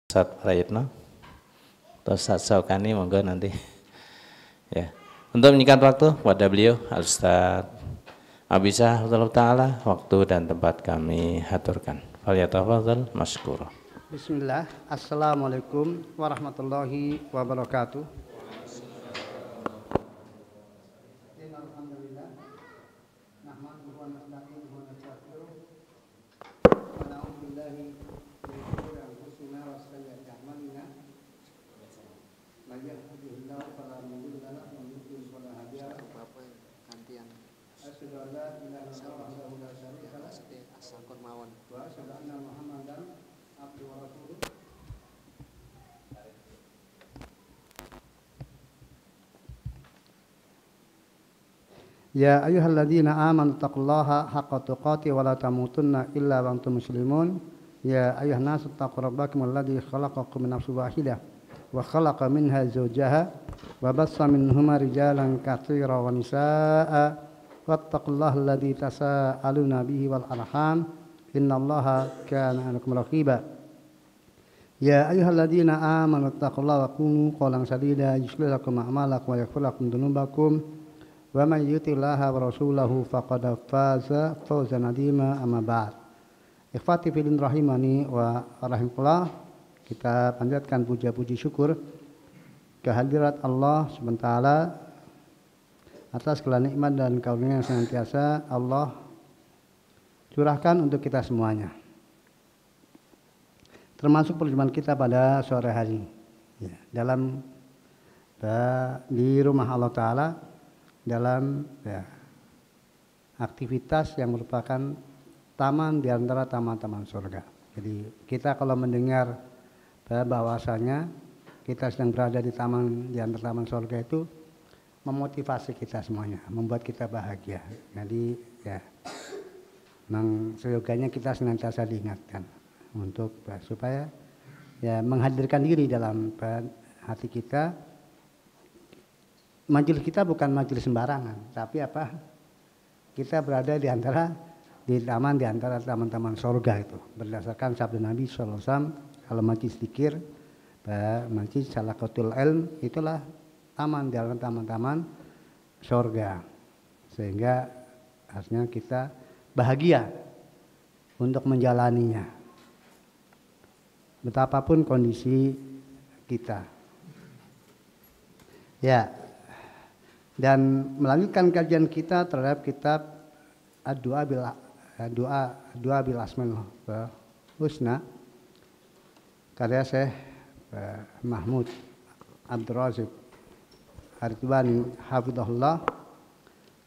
Ustaz Prayitno atau Ustaz Saukani, monggo nanti ya. Untuk menyingkat waktu kepada beliau Al-Ustaz Abisah Ta'ala, waktu dan tempat kami haturkan. Falyatafadhal masykur. Bismillah. Assalamualaikum warahmatullahi wabarakatuh. Ya ayyuhalladzina amanu taqullaha haqqa tuqatih wa la tamutunna illa wa antum muslimun. Ya ayyuhan nasu taqu rabbakum alladzi khalaqakum min nafsin wahidah wa khalaqa minha zawjaha wa bassa minhuma rijalan katsiran wa nisaa'a wattaqullaha alladzi tasaaluna bihi wal arham innallaha kana 'alaikum raqiba. Ya ayyuhalladzina amanu taqullaha wa qulu qawlan sadida yuslih lakum a'malakum wa yaghfir lakum dhunubakum wa man yuti'illaha wa rasulahu faqad faza fawzan 'azima amma ba'd. Ikhwati fillah rahimani wa rahimakumullah, kita panjatkan puja-puji syukur kehadirat Allah Subhanahu wa taala atas segala nikmat dan karunia yang senantiasa Allah curahkan untuk kita semuanya. Termasuk perjumpaan kita pada sore hari ya, di rumah Allah taala dalam ya, aktivitas yang merupakan taman di antara taman-taman surga. Jadi kita kalau mendengar bahwasanya kita sedang berada di taman di antara taman surga itu memotivasi kita semuanya, membuat kita bahagia. Jadi ya, memang seyogianya kita senantiasa diingatkan untuk supaya ya menghadirkan diri dalam hati kita. Majelis kita bukan majelis sembarangan, tapi apa? Kita berada di antara taman-taman surga itu. Berdasarkan sabda Nabi SAW, kalau majelis zikir, majelis salaqatul ilm, itulah taman di antara taman-taman surga. Sehingga harusnya kita bahagia untuk menjalaninya. Betapapun kondisi kita. Ya. Dan melanjutkan kajian kita terhadap kitab Ad-Du'a bil Asmaul Husna karya Syekh Mahmud Abdul Razik Ar-Ridwani hafizahullah,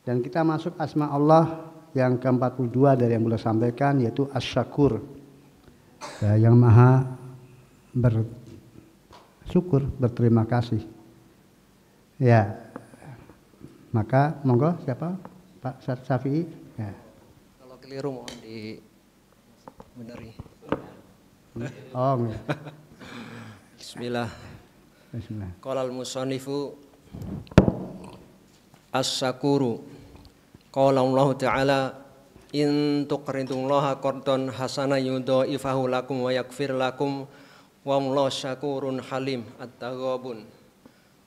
dan kita masuk asma Allah yang ke-42 dari yang beliau sampaikan, yaitu Asy-Syakur, yang maha bersyukur, berterima kasih. Ya. Maka monggo siapa? Pak Syafi'i. Ya. Kalau keliru mohon dibeneri. Oh. Enggak. Bismillah. Bismillah. Qala al-musannifu as-syakuru. Qala Allah Ta'ala in tuqridullaha qardan hasana yudha'ifahu lakum wa yaghfir lakum wa Allahu syakurun halim. At-Taghabun.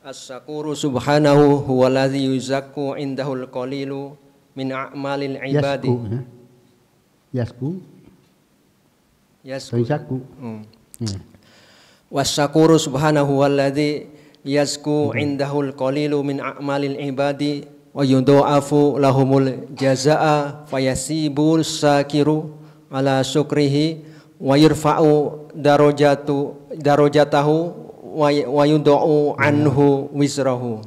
As-syakuru subhanahu huwallazi yuzakku indahul qalilu min a'malil ibadi. Yasku. Was-syakuru subhanahu huwallazi yazku indahul qalilu min a'malil ibadi wa yudha'afu lahumul jazaa'a fayasibul syakiru ala syukrihi wa yurfa'u darajatahu wa yudau anhu wisrahu.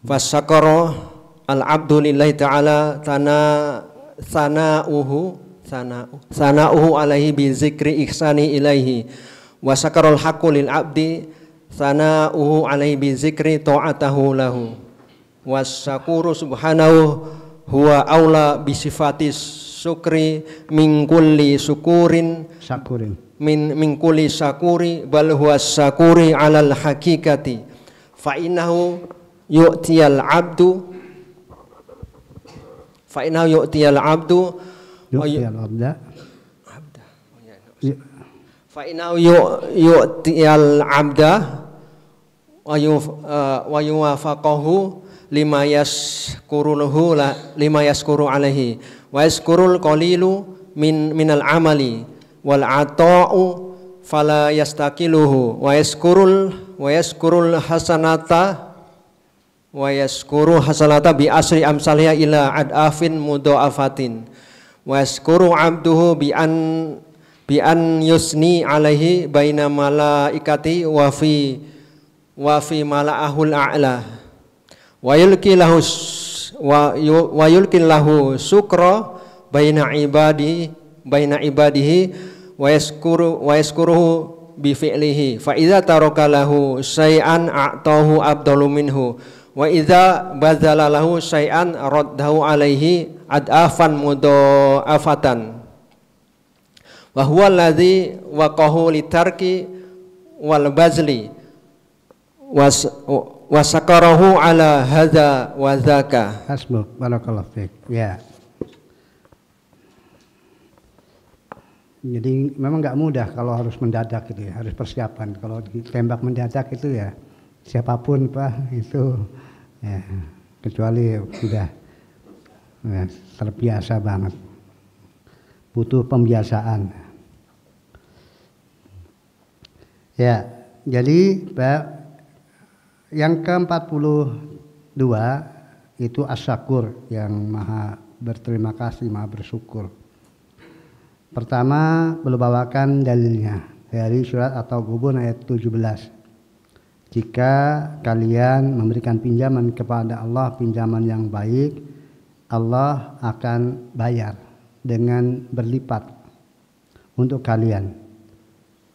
Fasyakara al-abdu lillahi ta'ala sana'uhu alaihi bi zikri ihsani ilaihi wa syakarul haqqu lil abdi sana'uhu alaihi bi zikri ta'atahu lahu. Wasyakuru subhanahu huwa aula bi sifatis syukri min kulli syukurin min kulli syakuri bal huwa syakuri alal hakikati fa innahu yu'tiyal abdu fa inau yu'tiyal 'abda wa yuwafaqahu lima yaskuru alaihi wa yaskurul qalilu minal amali wal ata'u fala yastaqiluhu wa yaskurul hasanata bi asri amsalha ila adafin mudha'afatin wa yaskuru 'abduhu bi an yusni alaihi baina malaikati wa fi mala'ahul a'la wa yulqi lahu sukra baina ibadihi wa yaskuruhu bi fi'lihi fa idza taraka lahu syai'an a'tahu abdalu minhu wa idza badzala lahu syai'an raddahu alaihi adafan mudha'afatan wa huwa alladzi waqahu litarki wal bazli wasakarahu ala hadza wa dzaka. Hasbuk, barakallahu fiik. Ya. Jadi memang nggak mudah kalau harus mendadak gitu ya, harus persiapan. Kalau ditembak mendadak itu ya siapapun Pak itu ya, kecuali sudah ya, terbiasa banget. Butuh pembiasaan. Ya, jadi Pak, yang ke-42 itu as-syakur, yang maha berterima kasih, maha bersyukur. Pertama, beliau bawakan dalilnya dari surat At-Taghabun ayat 17. Jika kalian memberikan pinjaman kepada Allah, pinjaman yang baik, Allah akan bayar dengan berlipat untuk kalian,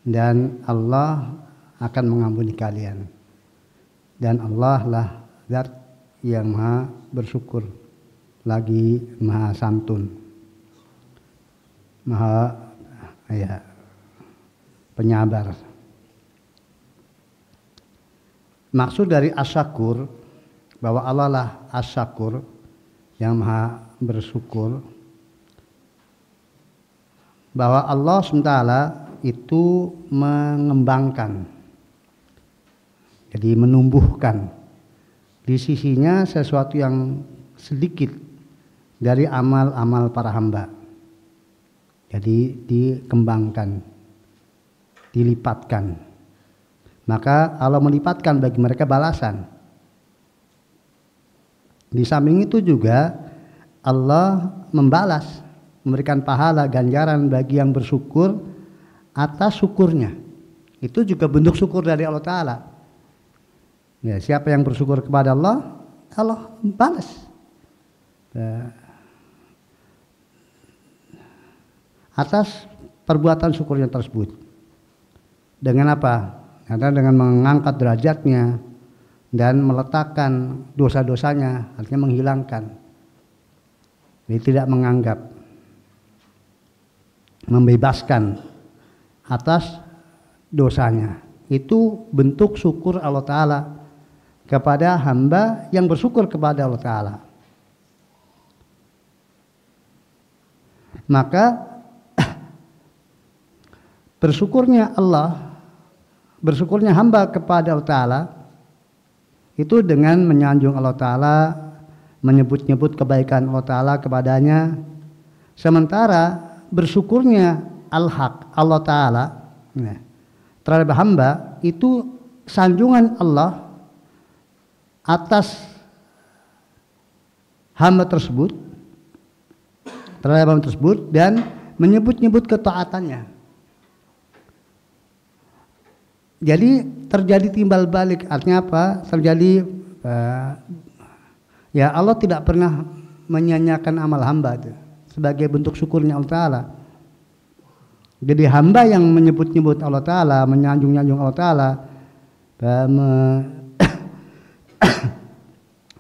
dan Allah akan mengampuni kalian. Dan Allah lah zat yang maha bersyukur, lagi maha santun, maha ya, penyabar. Maksud dari asyakur, bahwa Allah lah asyakur, yang maha bersyukur, bahwa Allah SWT itu mengembangkan, jadi menumbuhkan di sisinya sesuatu yang sedikit dari amal-amal para hamba. Jadi dikembangkan, dilipatkan. Maka Allah melipatkan bagi mereka balasan. Di samping itu juga Allah membalas, memberikan pahala ganjaran bagi yang bersyukur atas syukurnya. Itu juga bentuk syukur dari Allah Ta'ala. Ya, siapa yang bersyukur kepada Allah, Allah balas. Atas perbuatan syukurnya tersebut. Dengan apa? Karena dengan mengangkat derajatnya dan meletakkan dosa-dosanya, artinya menghilangkan. Jadi tidak menganggap, membebaskan atas dosanya. Itu bentuk syukur Allah Ta'ala kepada hamba yang bersyukur kepada Allah Ta'ala. Maka bersyukurnya Allah, bersyukurnya hamba kepada Allah Ta'ala itu dengan menyanjung Allah Ta'ala, menyebut-nyebut kebaikan Allah Ta'ala kepadanya. Sementara bersyukurnya al-haq Allah Ta'ala terhadap hamba itu sanjungan Allah atas hamba tersebut, terhadap hamba tersebut, dan menyebut-nyebut ketaatannya. Jadi terjadi timbal balik, artinya apa? Terjadi ya Allah tidak pernah menyanyiakan amal hamba itu sebagai bentuk syukurnya Allah Ta'ala. Jadi hamba yang menyebut-nyebut Allah Ta'ala, menyanjung-nyanjung Allah Ta'ala,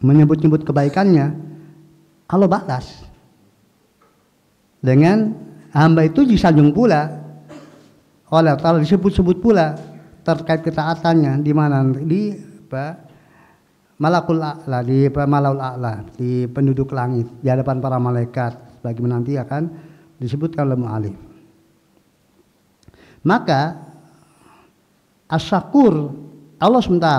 menyebut-nyebut kebaikannya, Allah balas dengan hamba itu disanjung pula oleh Allah Ta'ala, disebut-sebut pula terkait ketaatannya. Di mana? Di malakul a'la, di malaul a'la, di penduduk langit, di hadapan para malaikat, bagaimana nanti akan disebutkan oleh mu'alif. Maka asyakur Allah SWT,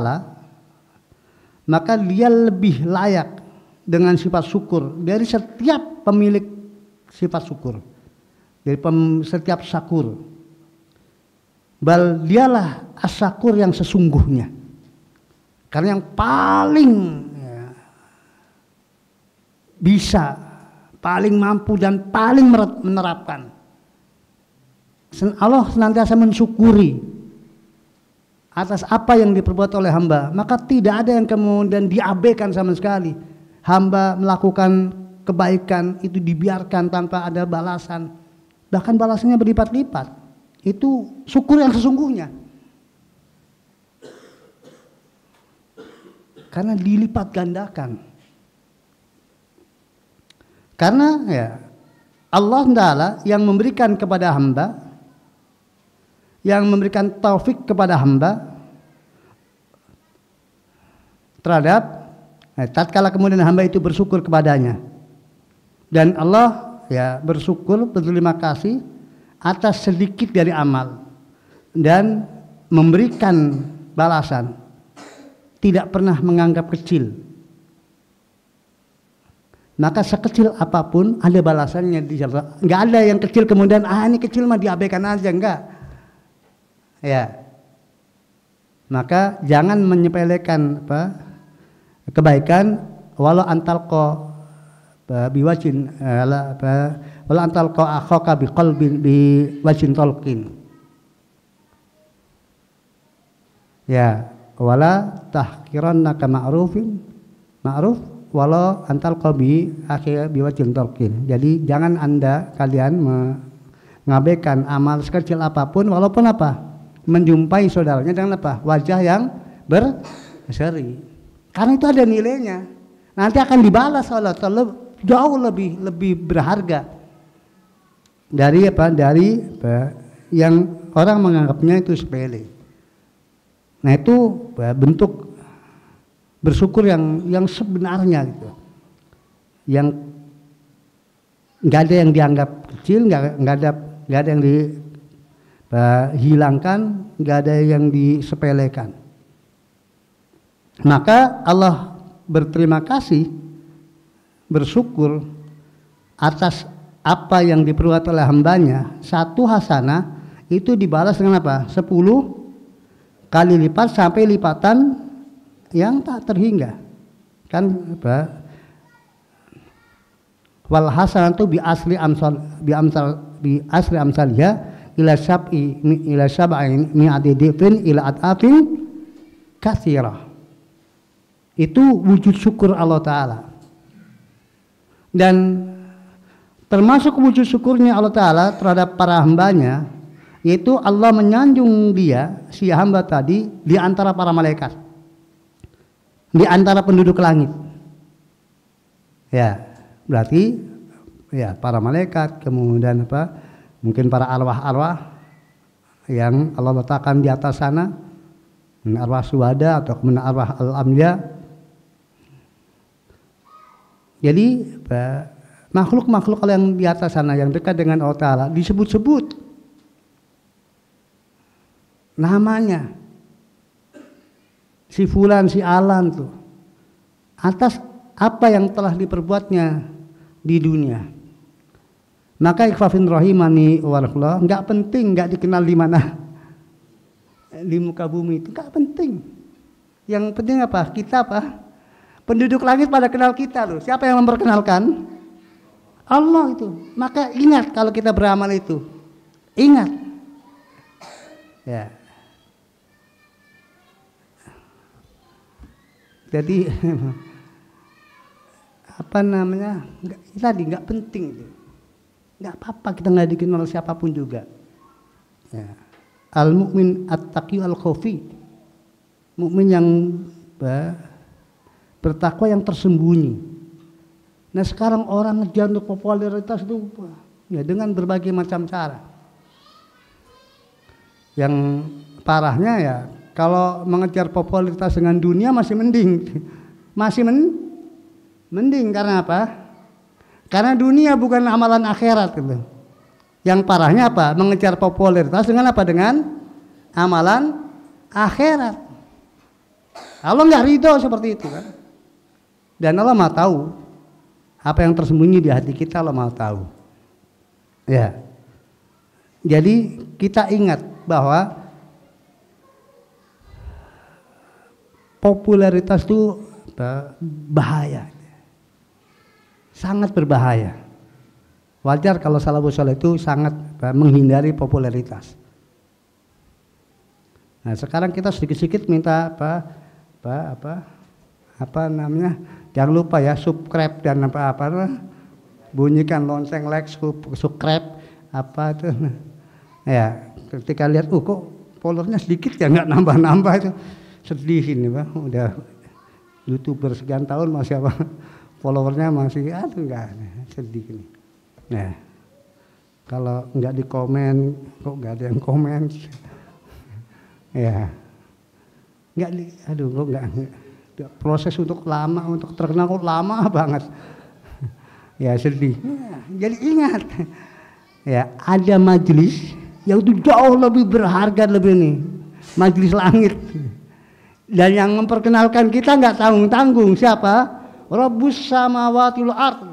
maka dia lebih layak dengan sifat syukur dari setiap pemilik sifat syukur, dari setiap syakur. Bal dialah asyakur yang sesungguhnya, karena yang paling bisa, paling mampu dan paling menerapkan. Allah senantiasa mensyukuri atas apa yang diperbuat oleh hamba, maka tidak ada yang kemudian diabaikan sama sekali. Hamba melakukan kebaikan itu dibiarkan tanpa ada balasan, bahkan balasannya berlipat-lipat. Itu syukur yang sesungguhnya, karena dilipat gandakan. Karena ya Allah Ta'ala yang memberikan kepada hamba, yang memberikan taufik kepada hamba terhadap tatkala kemudian hamba itu bersyukur kepadanya, dan Allah ya bersyukur, berterima kasih atas sedikit dari amal dan memberikan balasan, tidak pernah menganggap kecil. Maka sekecil apapun ada balasannya di sana. Enggak ada yang kecil kemudian ini kecil mah diabaikan aja, enggak. Ya. Maka jangan menyepelekan kebaikan walau antalqa biwajin walau antalqa akhaka biqalbin biwajin talqin. Ya, wala tahqirannaka ma'ruf walau antalqa bi akhir biwajin talqin. Jadi jangan kalian mengabaikan amal sekecil apapun walaupun menjumpai saudaranya dengan wajah yang berseri. Karena itu ada nilainya. Nanti akan dibalas oleh Allah jauh lebih berharga dari yang orang menganggapnya itu sepele. Nah, itu bentuk bersyukur yang sebenarnya gitu. Yang enggak ada yang dianggap kecil, enggak ada yang dihilangkan, enggak ada yang disepelekan. Maka Allah berterima kasih, bersyukur atas apa yang diperbuat oleh hambanya. Satu hasanah itu dibalas dengan 10 kali lipat sampai lipatan yang tak terhingga. Kan wal hasanatu bi asli amsalnya ila sab'in mi'ati dhifin ila at'afin katsirah. Itu wujud syukur Allah Ta'ala. Dan termasuk wujud syukurnya Allah Ta'ala terhadap para hambanya, yaitu Allah menyanjung dia, si hamba tadi, di antara para malaikat, di antara penduduk langit. Ya, berarti ya para malaikat, kemudian mungkin para arwah-arwah yang Allah letakkan di atas sana, arwah suhada atau kemudian arwah al-amliya. Jadi makhluk-makhluk yang di atas sana yang dekat dengan Allah Ta'ala disebut-sebut namanya, si fulan, si alan tuh, atas apa yang telah diperbuatnya di dunia. Maka ikhwafin rahimani warahmatullah, enggak penting enggak dikenal di mana di muka bumi itu, enggak penting. Yang penting kita penduduk langit pada kenal kita loh. Siapa yang memperkenalkan? Allah itu. Maka ingat kalau kita beramal itu, ingat ya. Jadi nggak penting itu. Nggak apa-apa kita nggak dikenal siapapun juga. Ya. Al-mu'min at-taqi al-khafi. Mukmin yang bertakwa yang tersembunyi. Nah, sekarang orang ngejar untuk popularitas itu ya dengan berbagai macam cara. Yang parahnya ya kalau mengejar popularitas dengan dunia masih mending. Mending karena apa? Karena dunia bukan amalan akhirat gitu. Yang parahnya apa? Mengejar popularitas dengan apa? Dengan amalan akhirat. Allah nggak ridho seperti itu kan. Dan Allah Maha tahu apa yang tersembunyi di hati kita, Allah Maha tahu. Ya. Jadi kita ingat bahwa popularitas itu bahaya, sangat berbahaya. Wajar kalau salafus saleh itu sangat menghindari popularitas. Nah sekarang kita sedikit-sedikit minta apa namanya? Jangan lupa ya subscribe dan apa bunyikan lonceng like subscribe apa itu. Ya ketika lihat kok followernya sedikit ya nggak nambah-nambah itu. Sedih ini Pak, udah YouTuber sekian tahun masih apa followernya masih enggak sedih ini. Nah, kalau enggak di komen kok enggak ada yang komen. Ya. Enggak kok enggak proses untuk lama untuk terkenal kok lama banget. Ya sedih. Ya, jadi ingat. Ya, ada majelis yang itu jauh lebih berharga lebih nih. Majelis langit. Dan yang memperkenalkan kita nggak tanggung-tanggung siapa? Rabbus samawati wal ardh.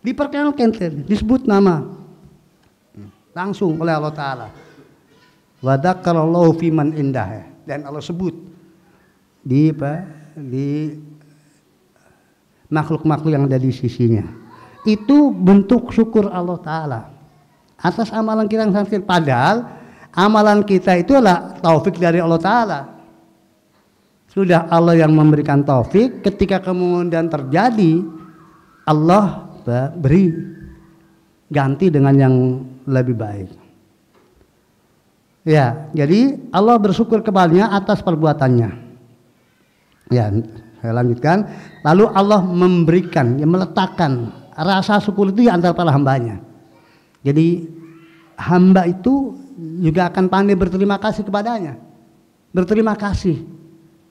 Diperkenalkan, disebut nama langsung oleh Allah Taala. Wa dzakarallahu fiman indah. Dan Allah sebut di makhluk-makhluk yang ada di sisinya. Itu bentuk syukur Allah Taala atas amalan kita yang sangat. Padahal amalan kita itu adalah taufik dari Allah Taala. Sudah Allah yang memberikan taufik, ketika kemudian terjadi Allah beri ganti dengan yang lebih baik. Ya, jadi Allah bersyukur kepadanya atas perbuatannya. Ya, saya lanjutkan. Lalu Allah memberikan, meletakkan rasa syukur itu di antara para hambanya. Jadi hamba itu juga akan pandai berterima kasih kepadanya. Berterima kasih.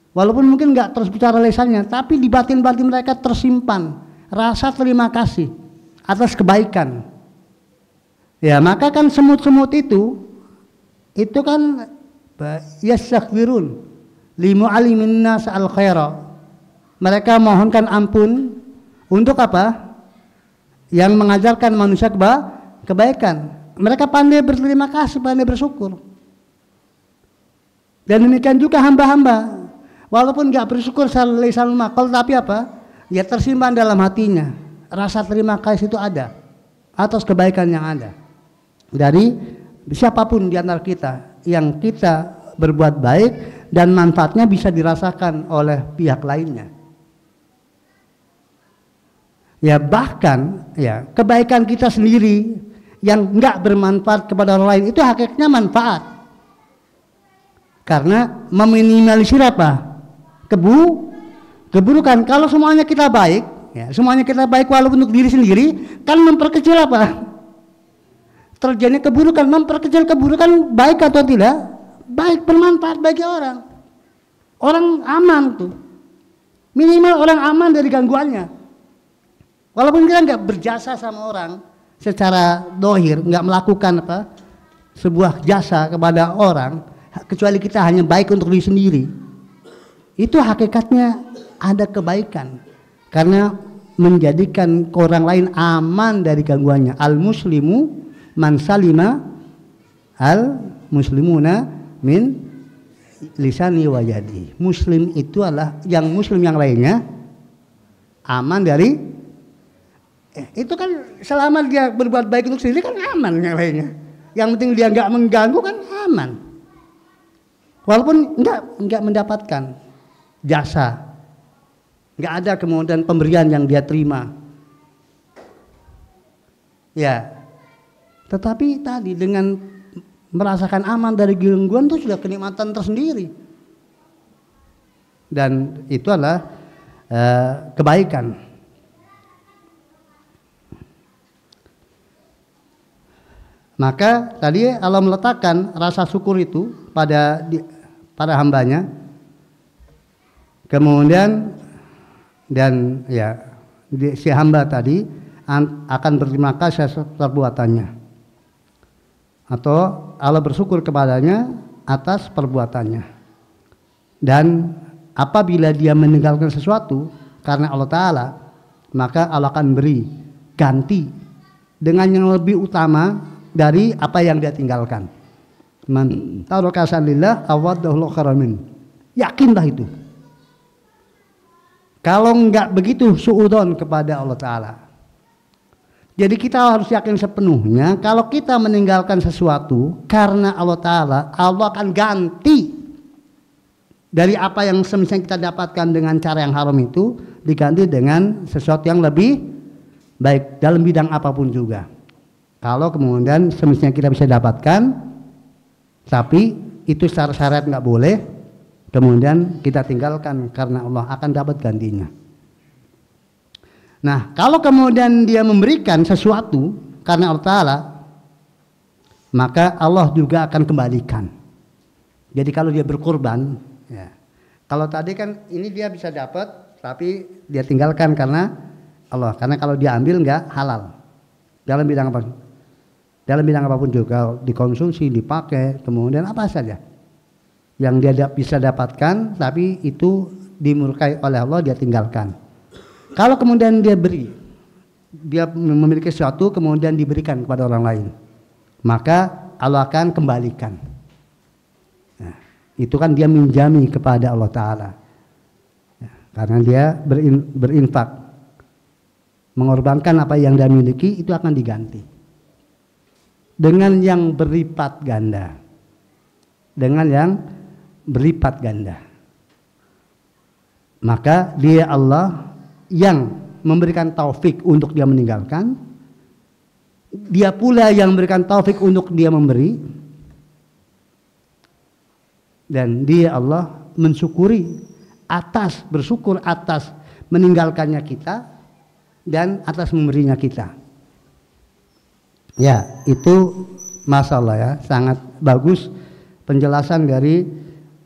Walaupun mungkin nggak terus bicara lisannya, tapi di batin-batin mereka tersimpan rasa terima kasih atas kebaikan. Ya, maka kan semut-semut itu kan yastaghfirun li mu'allimin nas al khaira. Mereka mohonkan ampun untuk apa? Yang mengajarkan manusia kebaikan. Mereka pandai berterima kasih, pandai bersyukur. Dan demikian juga hamba-hamba. Walaupun nggak bersyukur secara lisan maqal, tapi apa? Ya tersimpan dalam hatinya. Rasa terima kasih itu ada atas kebaikan yang ada dari siapapun di antara kita yang kita berbuat baik dan manfaatnya bisa dirasakan oleh pihak lainnya. Ya bahkan ya kebaikan kita sendiri yang nggak bermanfaat kepada orang lain itu hakikatnya manfaat. Karena meminimalisir apa? Keburukan. Kalau semuanya kita baik, ya, semuanya kita baik walaupun untuk diri sendiri, kan memperkecil apa? Terjadi keburukan, memperkecil keburukan baik atau tidak? Baik, bermanfaat bagi orang. Orang aman tuh. Minimal orang aman dari gangguannya. Walaupun kita nggak berjasa sama orang secara dohir, nggak melakukan apa sebuah jasa kepada orang, kecuali kita hanya baik untuk diri sendiri. Itu hakikatnya ada kebaikan karena menjadikan orang lain aman dari gangguannya. Al muslimu man salima al muslimuna min lisani wa yadi. Muslim itu adalah yang muslim yang lainnya aman dari itu kan selama dia berbuat baik untuk sendiri kan aman yang lainnya. Yang penting dia nggak mengganggu kan aman. Walaupun nggak mendapatkan jasa, nggak ada kemudian pemberian yang dia terima, ya. Tetapi tadi dengan merasakan aman dari gangguan itu sudah kenikmatan tersendiri, dan itu adalah kebaikan. Maka tadi Allah meletakkan rasa syukur itu pada hambanya. Kemudian dan ya si hamba tadi akan berterima kasih atas perbuatannya. atau Allah bersyukur kepadanya atas perbuatannya. Dan apabila dia meninggalkan sesuatu karena Allah Ta'ala, maka Allah akan beri ganti dengan yang lebih utama dari apa yang dia tinggalkan. Man taraka sanillah awaddahu kharamin. Yakinlah itu. Kalau enggak begitu suudon kepada Allah Ta'ala. Jadi kita harus yakin sepenuhnya kalau kita meninggalkan sesuatu karena Allah Ta'ala, Allah akan ganti dari apa yang semestinya kita dapatkan dengan cara yang haram itu, diganti dengan sesuatu yang lebih baik dalam bidang apapun juga. Kalau kemudian semestinya kita bisa dapatkan, tapi itu secara syariat nggak boleh, kemudian kita tinggalkan karena Allah akan dapat gantinya. Nah, kalau kemudian dia memberikan sesuatu karena Allah Ta'ala, maka Allah juga akan kembalikan. Jadi kalau dia berkorban, ya, kalau tadi kan ini dia bisa dapat, tapi dia tinggalkan karena Allah. Karena kalau dia ambil nggak halal. Dalam bidang apa? Dalam bidang apapun juga, dikonsumsi, dipakai, kemudian apa saja yang dia bisa dapatkan, tapi itu dimurkai oleh Allah, dia tinggalkan. Kalau kemudian dia beri, dia memiliki sesuatu kemudian diberikan kepada orang lain, maka Allah akan kembalikan. Nah, itu kan dia minjami kepada Allah Ta'ala, ya, karena dia berinfak, mengorbankan apa yang dia miliki, itu akan diganti dengan yang berlipat ganda, dengan yang berlipat ganda. Maka dia Allah yang memberikan taufik untuk dia meninggalkan, dia pula yang memberikan taufik untuk dia memberi, dan dia Allah bersyukur atas meninggalkannya kita dan atas memberinya kita. Ya, itu masalah ya, sangat bagus penjelasan dari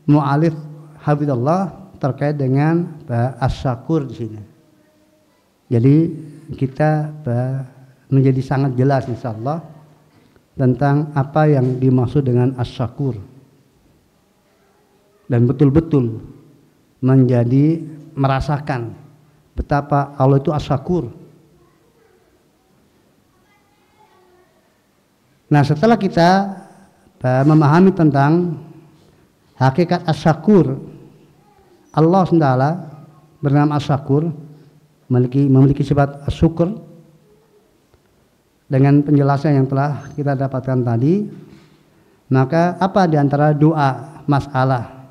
mu'alif hafizallah terkait dengan as-syakur di sini. Jadi kita menjadi sangat jelas insyaallah tentang apa yang dimaksud dengan as-syakur, dan betul-betul menjadi merasakan betapa Allah itu as-syakur. Nah, setelah kita memahami tentang hakikat as-syakur, Allah SWT bernama as-syakur, memiliki sifat syukur, dengan penjelasan yang telah kita dapatkan tadi, maka apa di antara doa masalah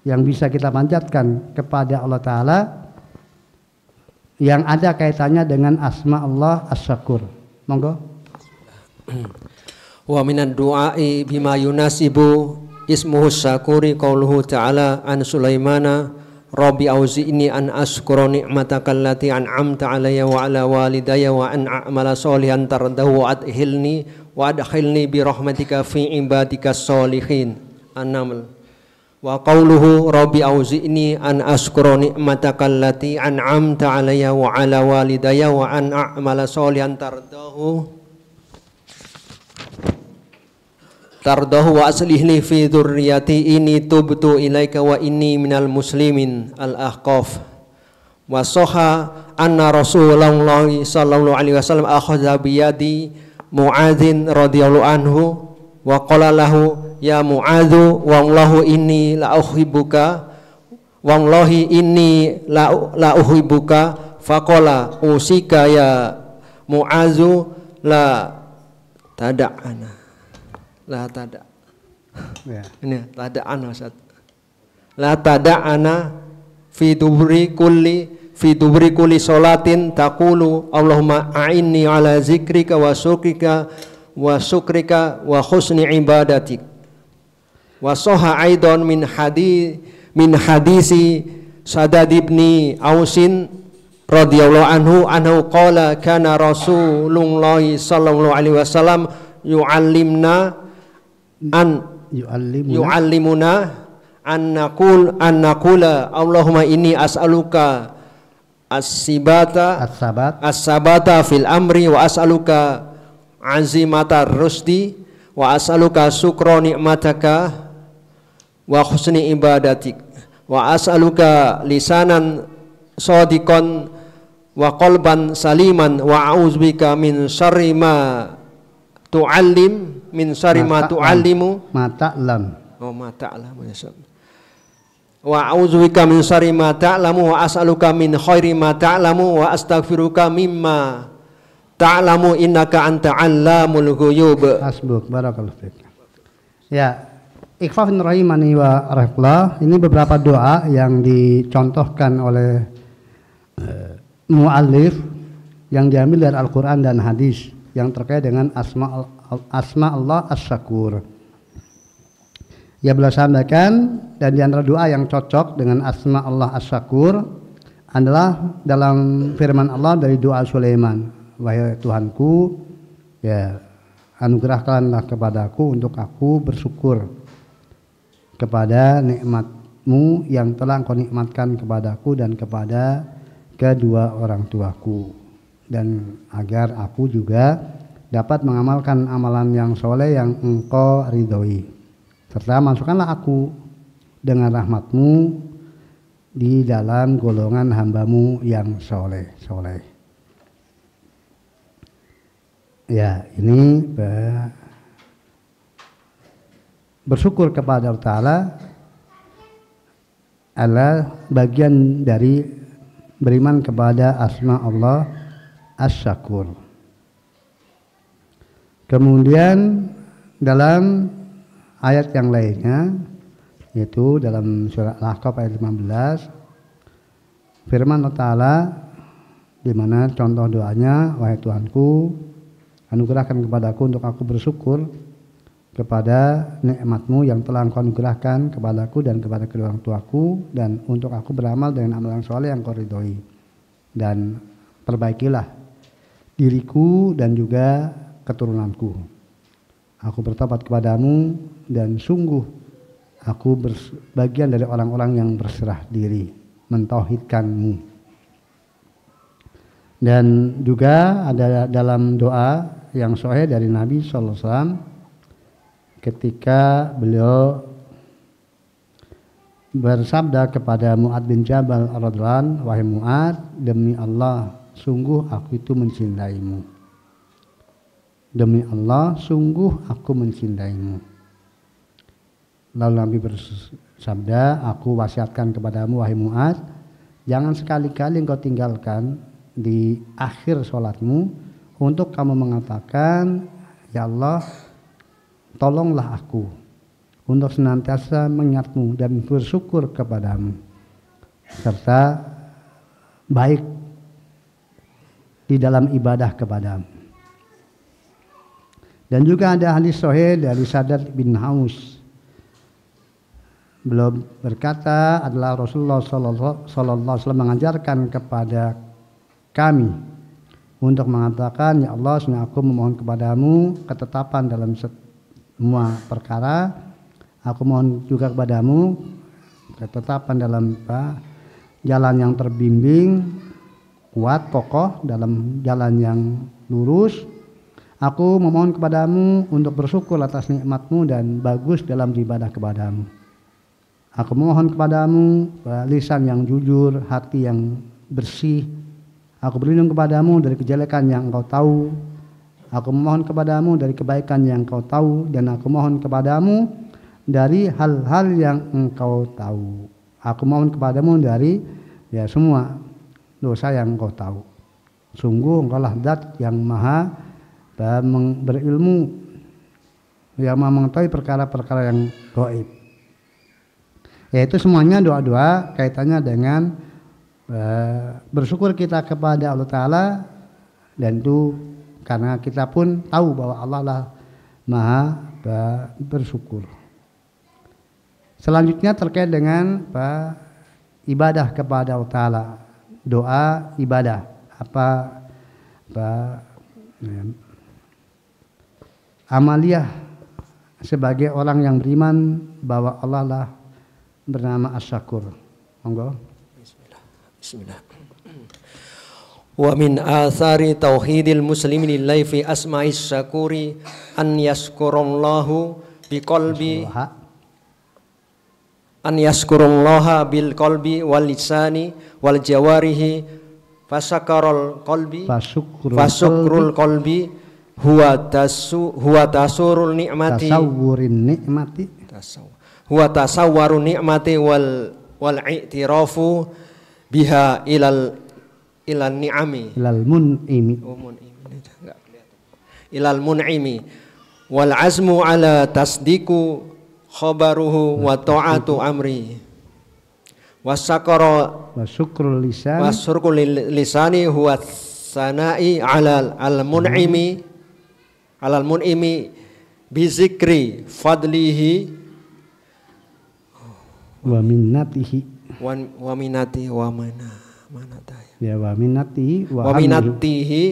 yang bisa kita panjatkan kepada Allah Ta'ala yang ada kaitannya dengan asma Allah as-syakur? Monggo. Wa minad du'ai bima yunasibu ismuhu syakuri qauluhu ta'ala an Sulaimana Rabbi auzi'ni an askura ni'mataka allati an'amta alayya wa ala walidayya wa an a'mala sholihan tardahu wa adkhilni bi rahmatika fi ibadika sholihin. An-Naml. Wa qauluhu Rabbi auzi'ni an askura ni'mataka allati an'amta alayya wa ala walidayya wa an a'mala sholihan tardahu wa aslihni fi dzurriyyati inni tubtu ilaika wa inni minal muslimin. Al-Ahqaf. Wa sahha anna Rasulullah sallallahu alaihi wasallam akhadha bi yadi Mu'adzin radhiyallahu anhu wa qala lahu ya Mu'adzu wallahu inni la uhibbuka wallahi inni la uhibbuka faqala usika ya Mu'adzu la tada'ana. La tada. Ya. Ini tada'ana Ustaz. La tada'ana fi dubri kulli sholatin taqulu Allahumma a'inni ala zikrika wa syukrika wa husni ibadatik. Wa sahha aidan min hadisi Sadad ibni Ausin radhiyallahu anhu qala kana Rasulullah sallallahu alaihi wasallam yu'allimuna an naqula Allahumma inni as'aluka as-sabata fil amri wa as'aluka azimata rusdi wa as'aluka syukra ni'mataka wa husni ibadatik wa as'aluka lisanan shadiqan wa qalban saliman wa a'udzubika min syarri ma tu'allim min syarri ma tu'allimu ma ta'lam. Oh ma ta'lam ya wa a'udzubika min syarri ma ta'lamu wa as'aluka min khairi ma ta'lamu wa astaghfiruka mimma ta'lamu innaka anta 'allamul ghuyub. Hasbuk, barakallahu fiik. Ya, ikhwan rahimani wa rahmatullah, ini beberapa doa yang dicontohkan oleh muallif yang diambil dari Al-Qur'an dan hadis yang terkait dengan asma Allah As-Syakur. Ya, beliau sampaikan, dan di antara doa yang cocok dengan asma Allah As-Syakur adalah dalam firman Allah dari doa Sulaiman, wahai Tuhanku, ya anugerahkanlah kepadaku untuk aku bersyukur kepada nikmat-Mu yang telah Engkau nikmatkan kepadaku dan kepada kedua orang tuaku, dan agar aku juga dapat mengamalkan amalan yang soleh yang Engkau ridhoi, serta masukkanlah aku dengan rahmat-Mu di dalam golongan hamba-Mu yang soleh. Ya, ini bersyukur kepada Allah Ta'ala adalah bagian dari beriman kepada asma Allah As-Syakur. Kemudian dalam ayat yang lainnya, yaitu dalam surat Al-Ahqaf ayat 15, firman Allah Ta'ala, di mana contoh doanya, wahai Tuhanku, anugerahkan kepadaku untuk aku bersyukur kepada nikmat-Mu yang telah Engkau anugerahkan kepadaku dan kepada kedua orang tuaku, dan untuk aku beramal dengan amalan soleh yang Kau ridhoi, dan perbaikilah diriku dan juga keturunanku. Aku bertobat kepadamu dan sungguh aku bagian dari orang-orang yang berserah diri mentauhidkan-Mu. Dan juga ada dalam doa yang sahih dari Nabi SAW ketika beliau bersabda kepada Mu'ad bin Jabal radhiyallahu anhu, wahai Mu'ad, demi Allah sungguh aku itu mencintaimu. Demi Allah, sungguh aku mencintaimu. Lalu Nabi bersabda, aku wasiatkan kepadamu wahai Mu'ad, jangan sekali-kali engkau tinggalkan di akhir sholatmu untuk kamu mengatakan, ya Allah, tolonglah aku untuk senantiasa mengingatmu dan bersyukur kepadamu, serta baik di dalam ibadah kepadamu. Dan juga ada hadis sahih dari Sadad bin Aus. Beliau berkata adalah Rasulullah sallallahu alaihi wasallam mengajarkan kepada kami untuk mengatakan, ya Allah, aku memohon kepadamu ketetapan dalam semua perkara. Aku mohon juga kepadamu ketetapan dalam jalan yang terbimbing, kuat, kokoh dalam jalan yang lurus. Aku memohon kepadamu untuk bersyukur atas nikmat-Mu dan bagus dalam ibadah kepadamu. Aku mohon kepadamu lisan yang jujur, hati yang bersih. Aku berlindung kepadamu dari kejelekan yang Engkau tahu. Aku mohon kepadamu dari kebaikan yang Engkau tahu, dan aku mohon kepadamu dari hal-hal yang Engkau tahu. Aku mohon kepadamu dari semua dosa yang Engkau tahu. Sungguh Engkau lah Zat yang maha berilmu, yang mengetahui perkara-perkara yang gaib. Yaitu semuanya doa-doa kaitannya dengan bersyukur kita kepada Allah Ta'ala, dan itu karena kita pun tahu bahwa Allah lah maha bersyukur. Selanjutnya terkait dengan ibadah kepada Allah Ta'ala, doa ibadah, amaliyah sebagai orang yang beriman bahwa Allah lah bernama As-Syakur. Monggo. Bismillah. Wa min athari tauhidil muslimin lillahi fi asma'is syakuri an yaskurallahu biqalbi an yaskurullaha bil qalbi wal lisani wal jawarihi fasakarul qalbi fasukrul qalbi huwa tasurul ni'mati tasawwurin ni'mati huwa tasawwarun ni'mati wal i'tirafu biha ilal ni'ami ilal mun'imi ilal mun'imi wal azmu ala tasdiku khabaruhu wa ta'atu amri wasakara wa syukrul lisani huwa sana'i ala al mun'imi bi zikri fadlihi wa minnatihi wa minati wa manataya ya wa minatihi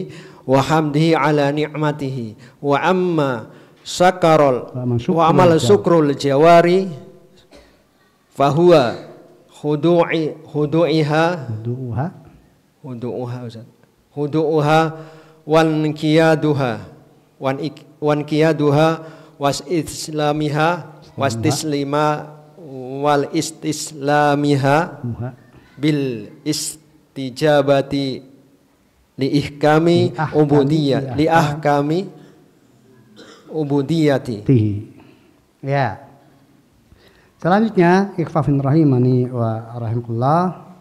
wa hamdihi ala ni'matihi wa amma sakarol wa amal sukrul jawari fahuwa hudu'iha wan kiyaduha was islamiha was tislima wal istislamiha bil istijabati li ihkami ubudiyah li ahkami ubudiyati. Ya. Selanjutnya ikhfafin rahimani wa rahimakumullah,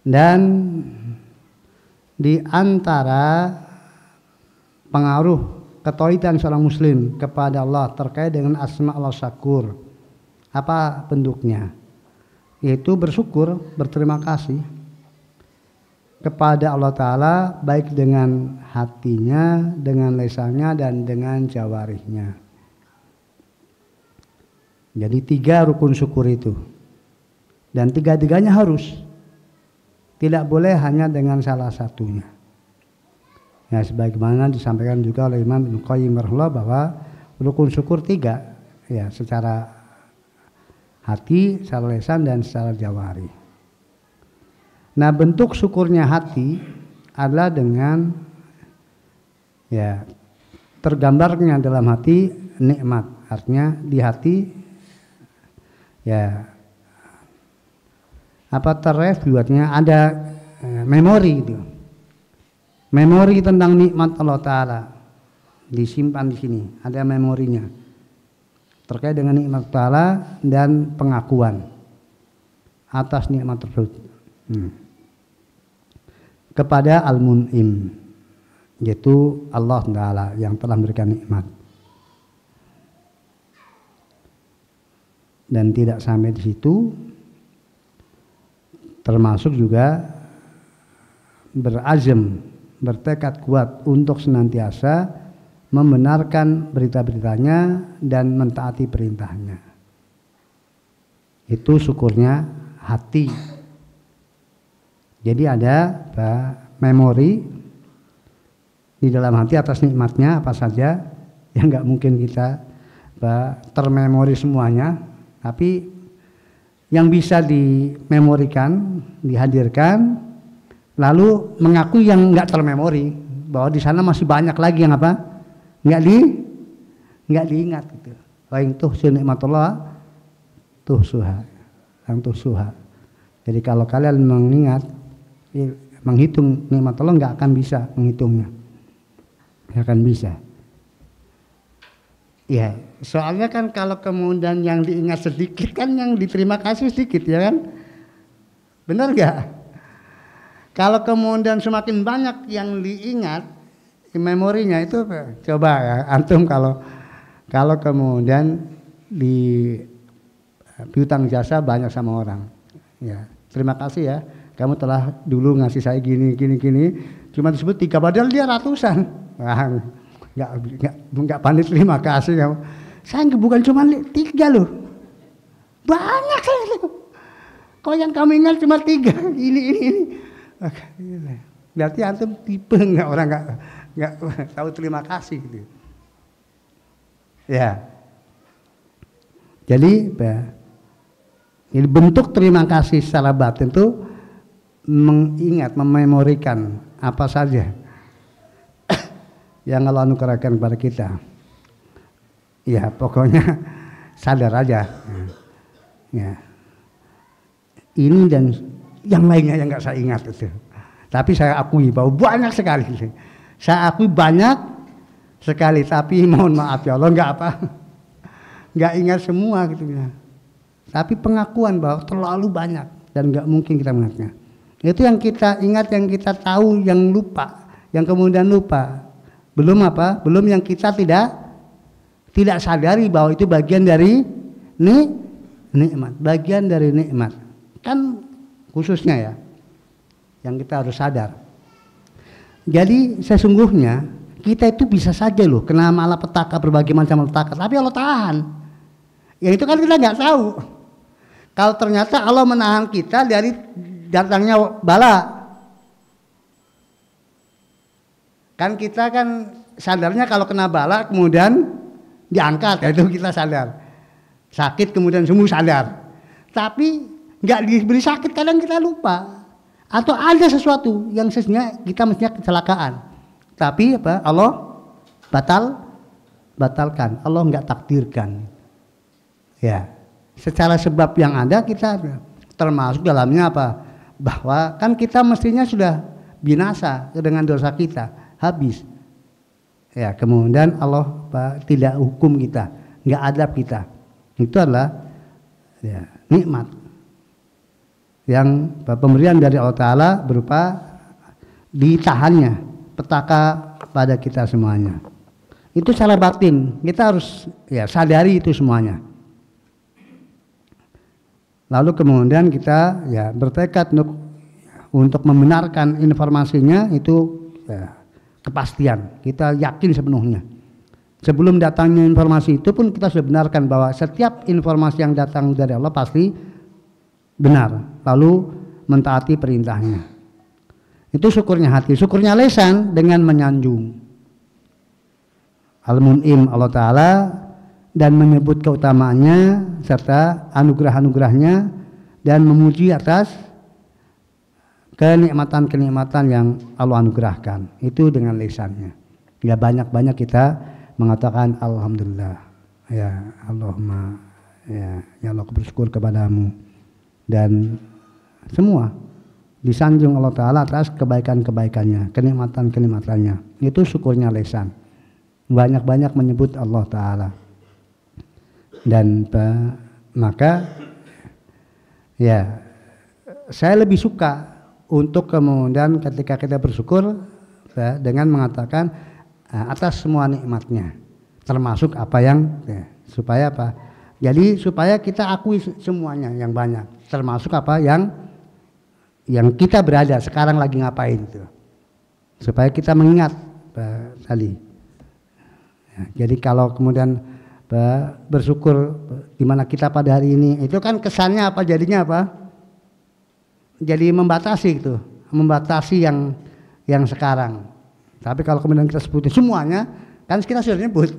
dan di antara pengaruh ketauhidan seorang muslim kepada Allah terkait dengan asma Allah syakur, apa bentuknya? Yaitu bersyukur, berterima kasih kepada Allah Ta'ala baik dengan hatinya, dengan lisannya, dan dengan jawarihnya. Jadi 3 rukun syukur itu, dan 3-tiganya harus, tidak boleh hanya dengan salah satunya. Ya, sebagaimana disampaikan juga oleh Imam Ibnu Qayyim rahimahullah bahwa rukun syukur 3, ya, secara hati, secara lisan, dan secara jawari. Nah, bentuk syukurnya hati adalah dengan, ya, tergambarnya dalam hati nikmat, artinya di hati, ya, apa terreviewnya ada memori gitu, memori tentang nikmat Allah Ta'ala disimpan di sini, ada memorinya terkait dengan nikmat Ta'ala dan pengakuan atas nikmat tersebut kepada Al-Mun'im, yaitu Allah Ta'ala yang telah memberikan nikmat. Dan tidak sampai di situ, termasuk juga berazam, bertekad kuat untuk senantiasa membenarkan berita-beritanya dan mentaati perintahnya. Itu syukurnya hati. Jadi ada memori di dalam hati atas nikmatnya apa saja yang nggak mungkin kita termemori semuanya, tapi yang bisa dimemorikan, dihadirkan, lalu mengakui yang nggak termemori bahwa di sana masih banyak lagi yang apa nggak diingat gitu. Wa in tuhsu nikmatullah tuhsuha, yang tuhsuha. Jadi kalau kalian menghitung nikmat Allah, nggak akan bisa menghitungnya, nggak akan bisa. Ya, soalnya kan kalau kemudian yang diingat sedikit kan yang diterima kasih sedikit, ya kan? Benar nggak? Kalau kemudian semakin banyak yang diingat, memorinya itu, coba ya antum kalau kemudian di piutang jasa banyak sama orang, ya terima kasih ya, kamu telah dulu ngasih saya gini, cuma disebut 3 padahal dia ratusan. Wah, nggak pandai terima kasih kamu. Saya bukan cuma 3 loh, banyak saya loh. Kok yang kamu ingat cuma 3, ini. Berarti antum tipe orang nggak tahu terima kasih gitu. Ya. Jadi bentuk terima kasih secara batin itu mengingat, mememorikan apa saja yang Allah anugerahkan kepada kita. Ya pokoknya sadar aja. Ya. Ini dan yang lainnya yang nggak saya ingat itu. Tapi saya akui bahwa banyak sekali. Saya akui banyak sekali. Tapi mohon maaf ya Allah nggak ingat semua gitu ya. Tapi pengakuan bahwa terlalu banyak dan nggak mungkin kita mengingatnya. Itu yang kita ingat, yang kita tahu, yang lupa, yang kemudian lupa. Belum apa? Belum yang kita tidak sadari bahwa itu bagian dari nikmat, bagian dari nikmat. Kan khususnya ya, yang kita harus sadar. Jadi sesungguhnya kita itu bisa saja loh kena malapetaka, berbagai macam malapetaka, tapi Allah tahan. Ya itu kan kita nggak tahu. Kalau ternyata Allah menahan kita dari datangnya bala, kan kita kan sadarnya kalau kena bala kemudian diangkat, ya itu kita sadar. Sakit kemudian sembuh sadar. Tapi nggak diberi sakit kadang kita lupa. Atau ada sesuatu yang sesungguhnya kita mestinya kecelakaan. Tapi apa? Allah batalkan. Allah nggak takdirkan. Ya. Secara sebab yang ada kita termasuk dalamnya apa? Bahwa kan kita mestinya sudah binasa dengan dosa kita, habis. Ya, kemudian Allah tidak hukum kita, nggak adab kita. Itu adalah ya, nikmat yang pemberian dari Allah Ta'ala berupa ditahannya petaka pada kita semuanya. Itu secara batin, kita harus ya sadari itu semuanya. Lalu kemudian kita ya bertekad untuk membenarkan informasinya, itu ya, kepastian, kita yakin sepenuhnya. Sebelum datangnya informasi itu pun kita sudah benarkan bahwa setiap informasi yang datang dari Allah pasti benar, lalu mentaati perintahnya. Itu syukurnya hati. Syukurnya lisan dengan menyanjung Al-Mun'im Allah Ta'ala dan menyebut keutamaannya serta anugerah-anugerahnya dan memuji atas kenikmatan-kenikmatan yang Allah anugerahkan. Itu dengan lisannya. Ya banyak-banyak kita mengatakan alhamdulillah. Ya Allahumma ya Allah bersyukur kepadamu. Dan semua disanjung Allah Ta'ala atas kebaikan-kebaikannya, kenikmatan-kenikmatannya. Itu syukurnya lisan. Banyak-banyak menyebut Allah Ta'ala. Dan maka ya saya lebih suka untuk kemudian ketika kita bersyukur ya, dengan mengatakan atas semua nikmatnya, termasuk apa yang ya, supaya apa? Jadi supaya kita akui semuanya yang banyak, termasuk apa yang kita berada sekarang lagi ngapain itu, supaya kita mengingat tadi. Ya, jadi kalau kemudian bersyukur di mana kita pada hari ini, itu kan kesannya apa, jadinya apa? Jadi membatasi itu, membatasi yang sekarang. Tapi kalau kemudian kita sebutin semuanya, kan kita sudah nyebut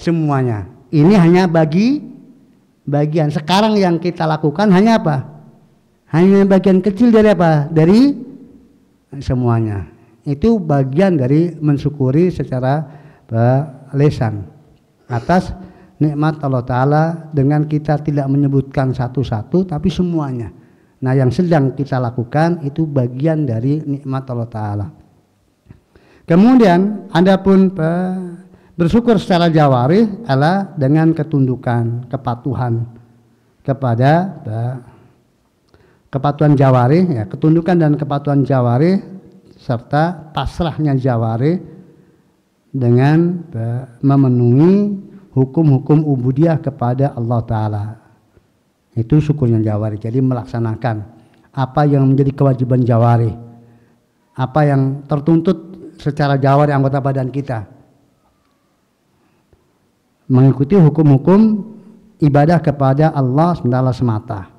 semuanya. Ini hanya bagian sekarang yang kita lakukan hanya apa? Hanya bagian kecil dari apa? Dari semuanya. Itu bagian dari mensyukuri secara lisan atas nikmat Allah Ta'ala dengan kita tidak menyebutkan satu-satu tapi semuanya. Nah yang sedang kita lakukan itu bagian dari nikmat Allah Ta'ala. Kemudian adapun bersyukur secara jawarih adalah dengan ketundukan, kepatuhan kepada kepatuhan jawarih, ya, ketundukan dan kepatuhan jawarih serta pasrahnya jawarih dengan memenuhi hukum-hukum ubudiyah kepada Allah Ta'ala. Itu syukurnya jawarih. Jadi melaksanakan apa yang menjadi kewajiban jawarih, apa yang tertuntut secara jawarih anggota badan kita, mengikuti hukum-hukum ibadah kepada Allah SWT semata,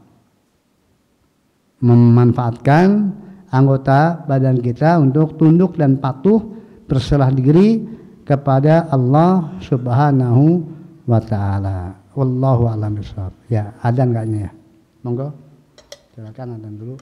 memanfaatkan anggota badan kita untuk tunduk dan patuh berserah diri kepada Allah Subhanahu wa Ta'ala. Wallahu a'lam bishawab. Ya, adzan kayaknya ya. Monggo. Silakan adzan dulu.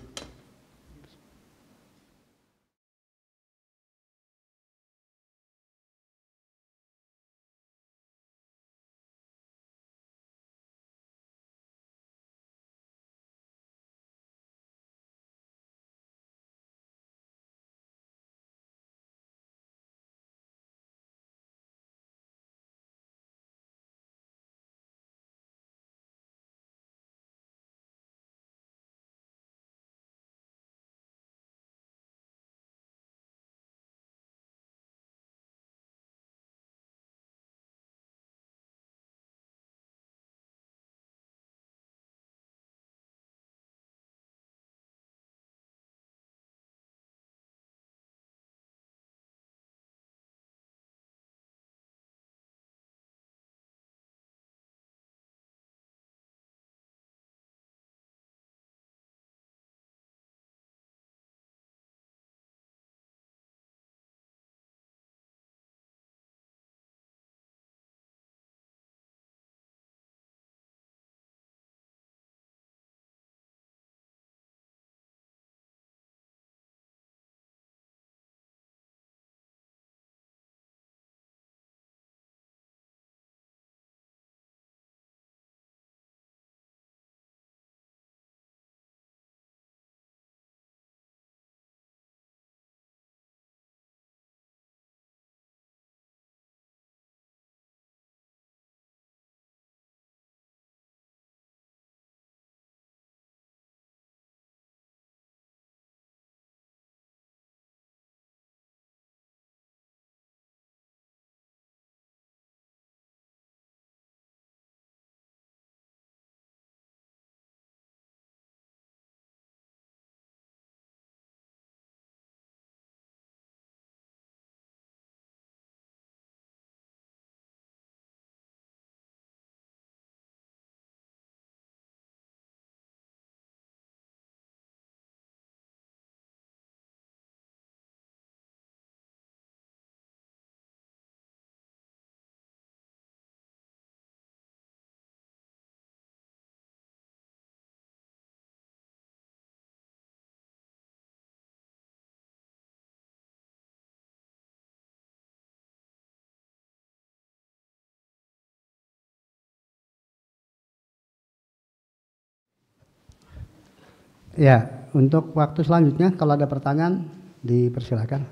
Ya, untuk waktu selanjutnya kalau ada pertanyaan dipersilakan.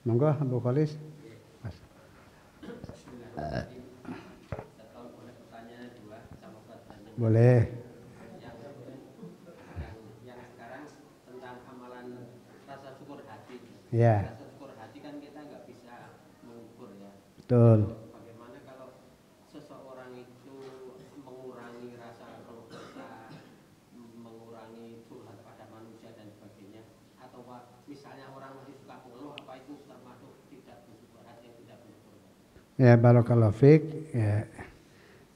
Monggo Abu Khalis. Mas. Boleh. Yang sekarang tentang amalan rasa syukur hati. Ya. Rasa syukur hati kan kita nggak bisa mengukur ya. Betul. Bagaimana kalau seseorang itu mengurangi rasa keluh kesah, mengurangi curhat pada manusia dan sebagainya, atau misalnya orang masih suka mengeluh, apa itu termasuk tidak bersyukur hati yang tidak bersyukur? Ya, barakallahu fiik. Ya.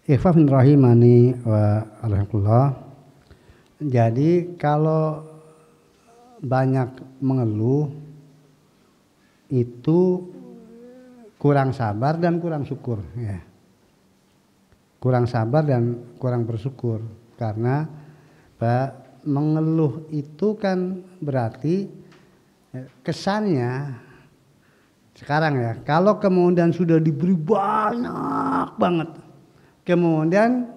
Ikhwan rahimani wa alhamdulillah. Jadi kalau banyak mengeluh itu kurang sabar dan kurang syukur ya. Kurang sabar dan kurang bersyukur karena mengeluh itu kan berarti kesannya sekarang ya, kalau kemudian sudah diberi banyak banget, kemudian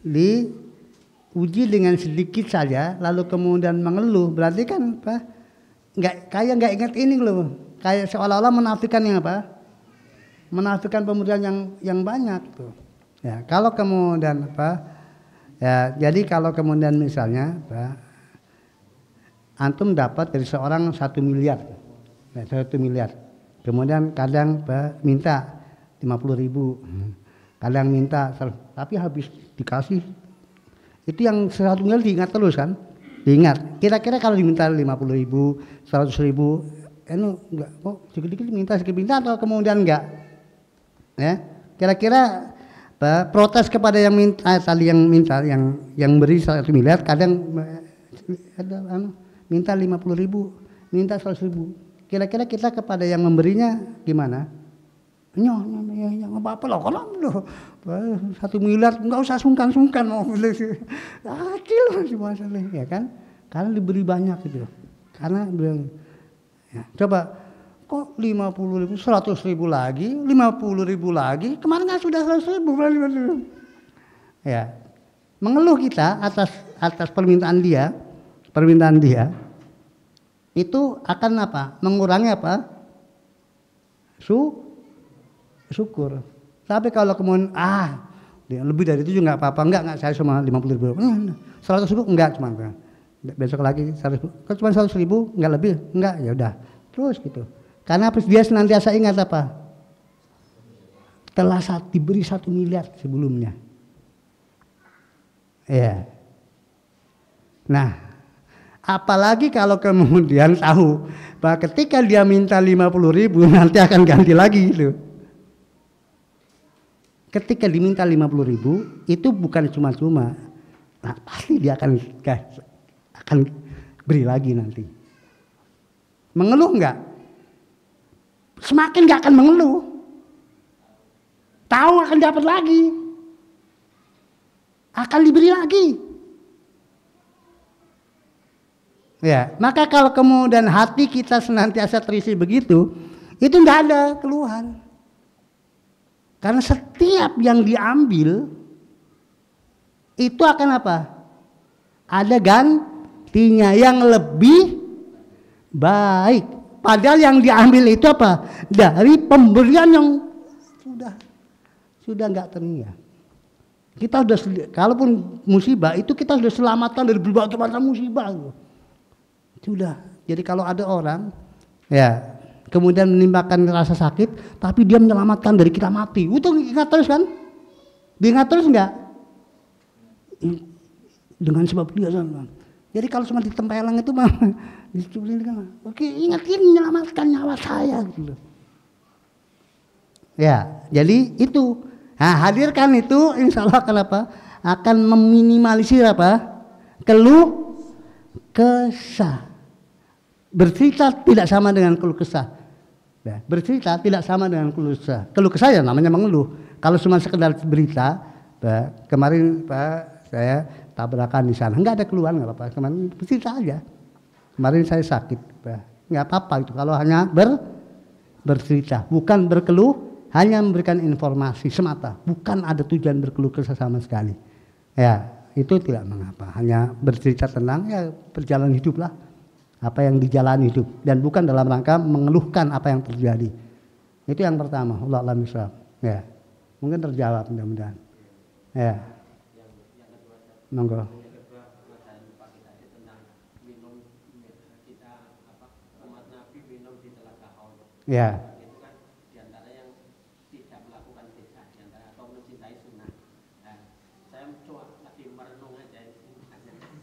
diuji dengan sedikit saja, lalu kemudian mengeluh, berarti kan nggak ingat ini loh, kayak seolah-olah menafikan yang menafikan pemberian yang banyak tuh. Ya, kalau kemudian ya, jadi kalau kemudian misalnya antum dapat dari seorang 1 miliar, ya, 1 miliar, kemudian kadang minta 50.000. Kadang minta, tapi habis dikasih. Itu yang 100 miliar diingat terus kan? Diingat. Kira-kira kalau diminta 50.000, 100.000, enggak kok sedikit-sedikit minta atau kemudian enggak? Ya, kira-kira protes kepada yang minta tadi yang beri 1 miliar, kadang ada minta 50.000, minta 100.000. Kira-kira kita kepada yang memberinya gimana? Nggak apa-apa loh, kalau 1 miliar nggak usah sungkan mau beli kecil masih masalah ya kan, karena diberi banyak gitu, karena bilang ya, coba kok 50.000, 100.000 lagi, 50.000 lagi, kemarin kan sudah 100.000 ya, mengeluh kita atas permintaan dia itu akan apa? Mengurangi apa? Syukur. Tapi kalau kemudian lebih dari itu juga nggak apa-apa, enggak saya cuma 50.000, 100.000 enggak, cuma besok lagi 100.000, cuma 100.000 enggak lebih, enggak, ya udah terus gitu. Karena dia senantiasa ingat apa? Telah diberi 1 miliar sebelumnya. Ya. Nah, apalagi kalau kemudian tahu bahwa ketika dia minta 50.000 nanti akan ganti lagi gitu. Ketika diminta 50.000 itu bukan cuma-cuma, nah, pasti dia akan beri lagi nanti. Mengeluh enggak? Semakin enggak akan mengeluh. Tahu akan dapat lagi, akan diberi lagi. Ya, maka kalau kemudian hati kita senantiasa terisi begitu, itu enggak ada keluhan. Karena setiap yang diambil itu akan apa? Ada gantinya yang lebih baik. Padahal yang diambil itu apa? Dari pemberian yang sudah enggak ternilai. Kita sudah, kalaupun musibah itu kita sudah selamatkan dari berbagai macam musibah. Sudah. Jadi kalau ada orang ya kemudian menimbulkan rasa sakit, tapi dia menyelamatkan dari kita mati. Itu ingat terus kan? Diingat terus enggak? Dengan sebab dia kan. Jadi kalau cuma ditempelang itu mah oke, ingat ini menyelamatkan nyawa saya gitu. Ya, jadi itu. Nah, hadirkan itu insya Allah kenapa? Akan meminimalisir apa? Keluh kesah. Bercerita tidak sama dengan keluh kesah. Ya, bercerita tidak sama dengan keluh kesah. Keluh kesah ya namanya mengeluh. Kalau cuma sekedar berita, kemarin saya tabrakan di sana, nggak ada keluhan, nggak apa-apa. Kemarin bercerita aja. Kemarin saya sakit, nggak apa-apa itu. Kalau hanya bercerita, bukan berkeluh, hanya memberikan informasi semata, bukan ada tujuan berkeluh kesah sama sekali. Ya, itu tidak mengapa. Hanya bercerita tentang ya perjalanan hidup lah, apa yang dijalani hidup, dan bukan dalam rangka mengeluhkan apa yang terjadi. Itu yang pertama. Allah alam bisawab. Ya, mungkin terjawab mudah-mudahan. Ya, monggo. Ya. Itu kan diantara yang tidak melakukan bid'ah, diantara atau mencintai sunnah. Nah, saya coba lagi merenung aja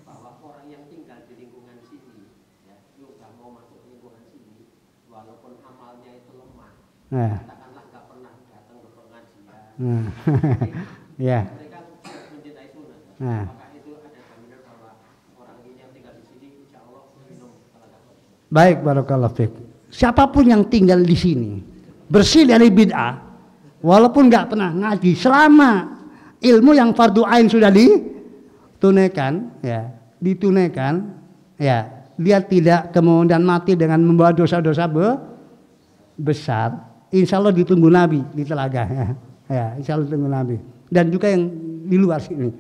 bahwa orang yang tinggal di lingkungan sini, ya, juga mau masuk lingkungan sini, walaupun amalnya itu lemah, katakanlah nggak pernah datang ke pengajian, Ya. mereka mencintai sunnah. Maka itu ada jaminan bahwa orang ini yang tinggal di sini, insya Allah minum telaga. Baik, barakallahu fiik. Siapapun yang tinggal di sini bersih dari bid'ah, walaupun nggak pernah ngaji, selama ilmu yang fardu ain sudah ditunaikan, ya, dia tidak kemudian mati dengan membawa dosa-dosa besar, insya Allah ditunggu Nabi di telaga, ya, insya Allah ditunggu Nabi, dan juga yang di luar sini.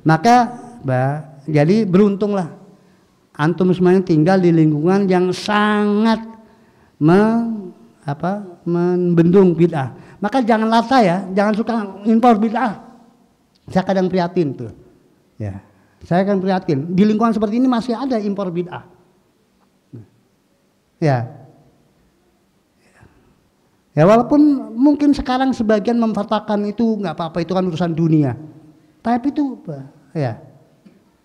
Maka, jadi beruntunglah antum semuanya tinggal di lingkungan yang sangat membendung bid'ah. Maka jangan lata ya, jangan suka impor bid'ah. Saya kadang prihatin tuh. Ya, saya kan prihatin. Di lingkungan seperti ini masih ada impor bid'ah. Ya. Ya walaupun mungkin sekarang sebagian memfatwakan itu nggak apa-apa, itu kan urusan dunia. Tapi itu, ya,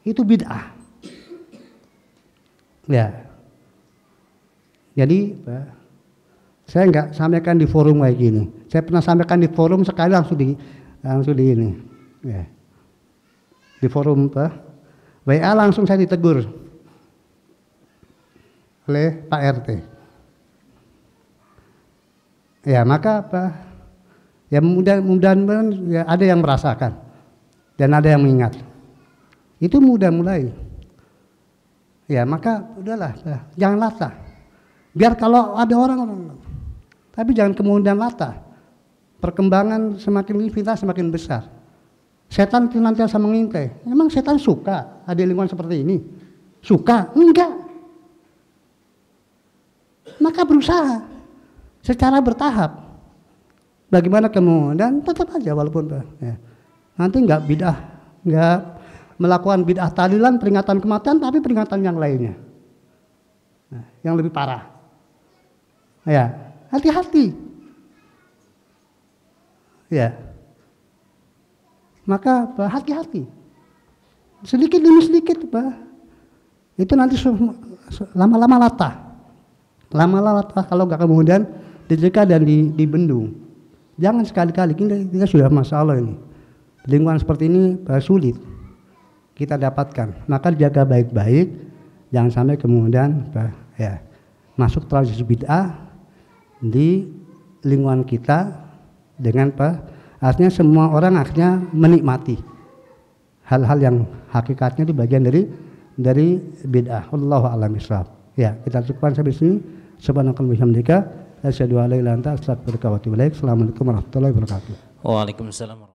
itu bid'ah. Ya, jadi saya nggak sampaikan di forum kayak gini. Saya pernah sampaikan di forum, sekali langsung di ini. Ya. Di forum WA langsung saya ditegur oleh Pak RT. Ya maka ya mudah-mudahan ya ada yang merasakan dan ada yang mengingat. Itu mulai. Ya maka udahlah, jangan lata. Biar kalau ada orang, tapi jangan kemudian lata. Perkembangan semakin fitnah semakin besar. Setan senantiasa mengintai. Emang setan suka ada lingkungan seperti ini? Suka? Enggak. Maka berusaha secara bertahap. Bagaimana kemudian tetap aja walaupun ya. Nanti enggak bid'ah, enggak melakukan bid'ah tahlilan, peringatan kematian, tapi peringatan yang lainnya, yang lebih parah. Ya, hati-hati. Ya, maka hati-hati. Sedikit demi sedikit, itu nanti lama-lama lata. Lama-lama lata kalau nggak kemudian dicegah dan dibendung. Jangan sekali-kali, kita sudah masalah ini. Lingkungan seperti ini sulit kita dapatkan, maka jaga baik-baik, jangan sampai kemudian ya masuk tradisi bid'ah di lingkungan kita dengan artinya semua orang akhirnya menikmati hal-hal yang hakikatnya itu bagian dari bid'ah. Wallahu a'lam bishawab. Ya, kita cukupkan sampai sini. Subhanakallahumma wa bihamdika asyhadu an la ilaha illa anta astaghfiruka wa atubu ilaik. Assalamualaikum warahmatullahi wabarakatuh. Waalaikumsalam.